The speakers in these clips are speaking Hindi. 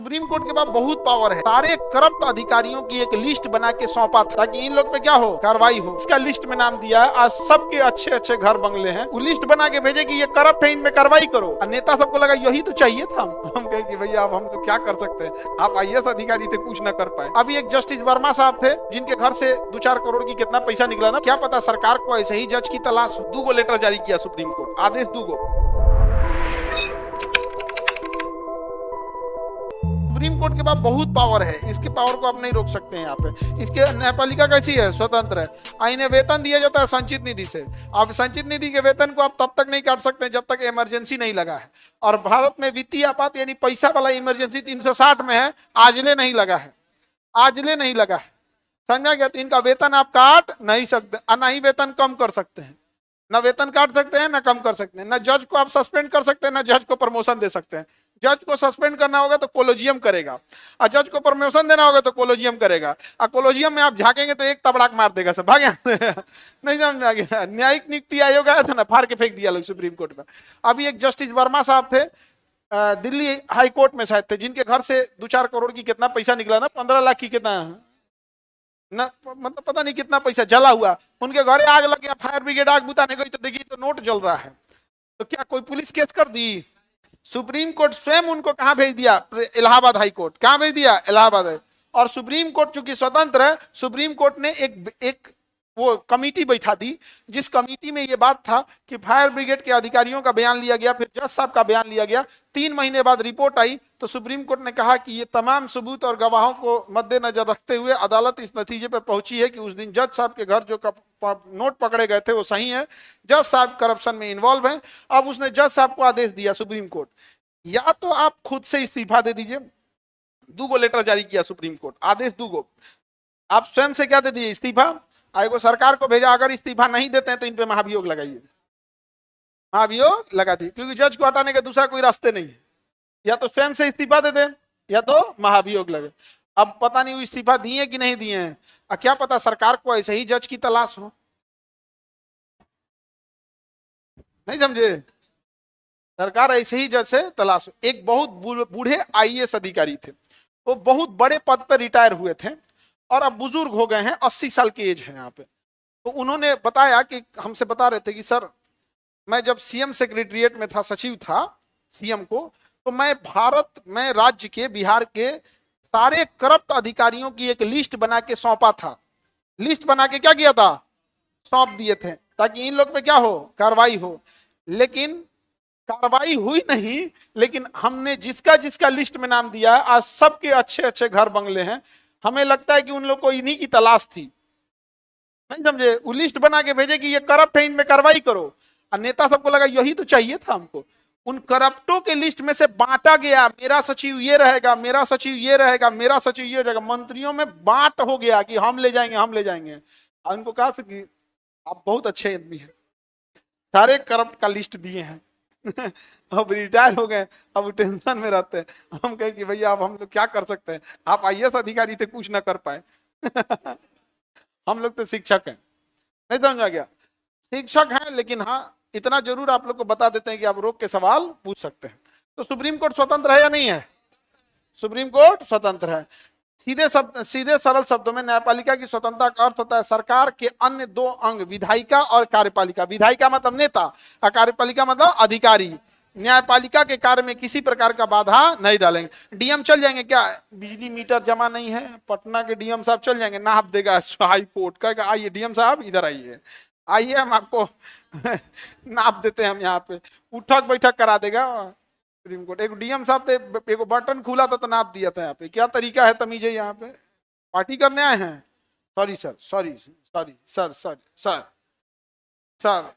सुप्रीम कोर्ट के पास बहुत पावर है। सारे करप्ट अधिकारियों की एक लिस्ट बना के सौंपा था ताकि इन लोग पे क्या हो, कार्रवाई हो। इसका लिस्ट में नाम दिया है। आज सबके अच्छे अच्छे घर बंगले हैं, वो लिस्ट बना के भेजे कि ये करप्ट है, इनमें कार्रवाई करो। और नेता सबको लगा यही तो चाहिए था। हम कहे कि भैया अब हम तो क्या कर सकते हैं, आप आईएएस अधिकारी थे, कुछ ना कर पाए। अभी एक जस्टिस वर्मा साहब थे जिनके घर से 2-4 करोड़ की कितना पैसा निकला ना, क्या पता सरकार को ऐसे ही जज की तलाश हो। 2 लेटर जारी किया सुप्रीम कोर्ट, आदेश 2। सुप्रीम कोर्ट के पास बहुत पावर है, इसके पावर को आप नहीं रोक सकते हैं यहाँ पे। इसके न्यायपालिका कैसी है, स्वतंत्र है। इन्हें वेतन दिया जाता है संचित निधि से। आप संचित निधि के वेतन को आप तब तक नहीं काट सकते जब तक इमरजेंसी नहीं लगा है। और भारत में वित्तीय आपात यानी पैसा वाला इमरजेंसी 360 में है, आजले नहीं लगा है, आजले नहीं लगा है। समझा गया? तो इनका वेतन आप काट नहीं सकते, ना ही वेतन कम कर सकते हैं। ना वेतन काट सकते हैं, ना कम कर सकते हैं। ना जज को आप सस्पेंड कर सकते हैं, ना जज को प्रमोशन दे सकते हैं। जज को सस्पेंड करना होगा तो कोलोजियम करेगा, और जज को प्रमोशन देना होगा तो कोलोजियम करेगा। और कोलोजियम में आप झाकेंगे तो एक तबड़ाक मार देगा, सब भाग नहीं समझ आ गया। न्यायिक नियुक्ति आयोग आया था ना, फाड़ के फेंक दिया लोग सुप्रीम कोर्ट में। अभी एक जस्टिस वर्मा साहब थे, दिल्ली हाई कोर्ट में शायद थे, जिनके घर से 2-4 करोड़ की कितना पैसा निकला ना, 15 लाख की कितना ना, मतलब पता नहीं कितना पैसा जला हुआ। उनके घर आग लग गया, फायर ब्रिगेड आग बुताने गई तो देखी तो नोट जल रहा है। तो क्या कोई पुलिस केस कर दी? सुप्रीम कोर्ट स्वयं उनको कहां भेज दिया? Allahabad high court. कहां भेज दिया? इलाहाबाद है। और सुप्रीम कोर्ट चूंकि स्वतंत्र है, सुप्रीम कोर्ट ने एक वो कमेटी बैठा दी, जिस कमेटी में ये बात था कि फायर ब्रिगेड के अधिकारियों का बयान लिया गया, फिर जज साहब का बयान लिया गया। 3 महीने बाद रिपोर्ट आई तो सुप्रीम कोर्ट ने कहा कि ये तमाम सबूत और गवाहों को मद्देनजर रखते हुए अदालत इस नतीजे पर पहुंची है कि उस दिन जज साहब के घर जो नोट पकड़े गए थे वो सही है, जज साहब करप्शन में इन्वॉल्व हैं। अब उसने जज साहब को आदेश दिया सुप्रीम कोर्ट, या तो आप खुद से इस्तीफा दे दीजिए। 2 लेटर जारी किया सुप्रीम कोर्ट, आदेश 2। आप स्वयं से क्या दे दीजिए? इस्तीफा। आयोग सरकार को भेजा, अगर इस्तीफा नहीं देते हैं तो इन पे महाभियोग लगाइए। महाभियोग लगा दी, क्योंकि जज को हटाने के दूसरा कोई रास्ते नहीं है। या तो स्वयं से इस्तीफा दे दे, या तो महाभियोग लगे। अब पता नहीं वो इस्तीफा दिए कि नहीं दिए हैं, क्या पता सरकार को ऐसे ही जज की तलाश हो। नहीं समझे? सरकार ऐसे ही जज से तलाश हो। एक बहुत बूढ़े आईएएस अधिकारी थे, वो बहुत बड़े पद पर रिटायर हुए थे और अब बुजुर्ग हो गए हैं, 80 साल की एज है यहाँ पे। तो उन्होंने बताया कि हमसे बता रहे थे कि सर, मैं जब सीएम सेक्रेटरिएट में था, सचिव था सीएम को, तो मैं राज्य के, बिहार के सारे करप्ट अधिकारियों की एक लिस्ट बना के सौंपा था। लिस्ट बना के क्या किया था? सौंप दिए थे ताकि इन लोग पे क्या हो, कार्रवाई हो। लेकिन कार्रवाई हुई नहीं। लेकिन हमने जिसका जिसका लिस्ट में नाम दिया है, आज सबके अच्छे अच्छे घर बंगले हैं। हमें लगता है कि उन लोग को इन्हीं की तलाश थी। नहीं समझे? वो लिस्ट बना के भेजे कि ये करप्ट है, इनमें कार्रवाई करो। और नेता सबको लगा यही तो चाहिए था हमको। उन करप्टों के लिस्ट में से बांटा गया, मेरा सचिव ये रहेगा, मेरा सचिव ये रहेगा, मेरा सचिव ये हो जाएगा। मंत्रियों में बांट हो गया कि हम ले जाएंगे, हम ले जाएंगे। और उनको कहा कि आप बहुत अच्छे आदमी हैं, सारे करप्ट का लिस्ट दिए हैं। अब रिटायर हो गए, अब टेंशन में रहते हैं। हम कहे कि भैया अब हम लोग क्या कर सकते हैं, आप आईएएस अधिकारी थे, कुछ ना कर पाए। हम लोग तो शिक्षक हैं। नहीं समझा गया? शिक्षक हैं, लेकिन हाँ इतना जरूर आप लोग को बता देते हैं कि आप रोक के सवाल पूछ सकते हैं। तो सुप्रीम कोर्ट स्वतंत्र है या नहीं है? सुप्रीम कोर्ट स्वतंत्र है। सीधे सरल शब्दों में न्यायपालिका की स्वतंत्रता का अर्थ होता है सरकार के अन्य 2 अंग, विधायिका और कार्यपालिका। विधायिका मतलब नेता और कार्यपालिका मतलब अधिकारी न्यायपालिका के कार्य में किसी प्रकार का बाधा नहीं डालेंगे। डीएम चल जाएंगे क्या? बिजली मीटर जमा नहीं है, पटना के डीएम साहब चल जाएंगे, नाप देगा हाई कोर्ट का, आइए डीएम साहब इधर आइए, आइए हम आपको नाप देते हैं, हम यहाँ पे उठक बैठक करा देगा सुप्रीम कोर्ट। एक डीएम साहब थे, एक बटन खुला था तो नाप दिया था। यहाँ पे क्या तरीका है, तमीज है? यहाँ पे पार्टी करने आए हैं? Sorry sir, sorry sorry sir, sir sir sir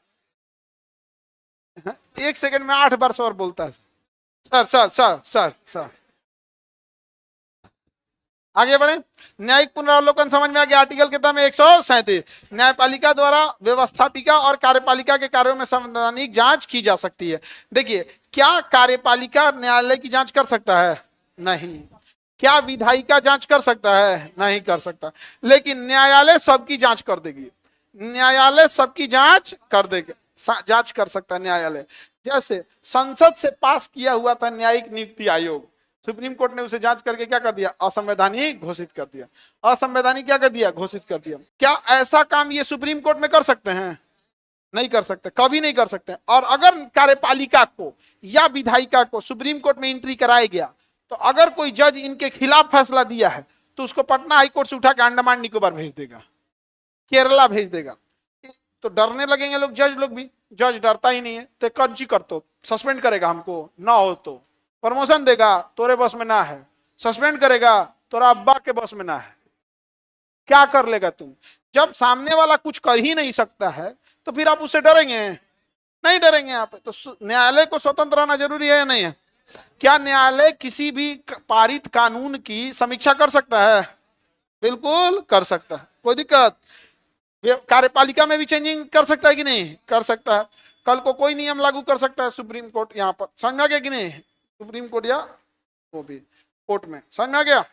1 second में 8 बार सर बोलता है। Sir sir sir sir sir आगे बढ़े। न्यायिक पुनरावलोकन समझ में आ गया? आर्टिकल कितना में 137। न्यायपालिका द्वारा व्यवस्थापिका और कार्यपालिका के कार्यों में संवैधानिक जांच की जा सकती है। देखिए, क्या कार्यपालिका न्यायालय की जांच कर सकता है? नहीं। क्या विधायिका जांच कर सकता है? नहीं कर सकता। लेकिन न्यायालय सबकी जांच कर देगी। न्यायालय सबकी जांच कर देगा, जांच कर सकता है न्यायालय। जैसे संसद से पास किया हुआ था न्यायिक नियुक्ति आयोग, सुप्रीम कोर्ट ने उसे जांच करके क्या कर दिया, असंवैधानिक घोषित कर दिया। असंवैधानिक क्या कर दिया, घोषित कर दिया। क्या ऐसा काम ये सुप्रीम कोर्ट में कर सकते हैं? नहीं कर सकते, कभी नहीं कर सकते। और अगर कार्यपालिका को या विधायिका को सुप्रीम कोर्ट में एंट्री कराया गया, तो अगर कोई जज इनके खिलाफ फैसला दिया है तो उसको पटना हाईकोर्ट से उठा के अंडमान निकोबार भेज देगा, केरला भेज देगा। तो डरने लगेंगे लोग, जज लोग भी। जज डरता ही नहीं है, तो कर्जी कर तो सस्पेंड करेगा हमको, ना हो तो प्रमोशन देगा, तोरे बस में ना है, सस्पेंड करेगा, तोरा अब्बा के बस में ना है, क्या कर लेगा तुम? जब सामने वाला कुछ कर ही नहीं सकता है तो फिर आप उससे डरेंगे? नहीं डरेंगे आप। तो न्यायालय को स्वतंत्र रहना जरूरी है या नहीं है? क्या न्यायालय किसी भी पारित कानून की समीक्षा कर सकता है? बिल्कुल कर सकता है, कोई दिक्कत। कार्यपालिका में भी चेंजिंग कर सकता है कि नहीं? कर सकता है। कल को कोई नियम लागू कर सकता है सुप्रीम कोर्ट, यहाँ पर समझ आ गया कि नहीं? सुप्रीम कोर्ट या वो भी कोर्ट में, समझ आ गया?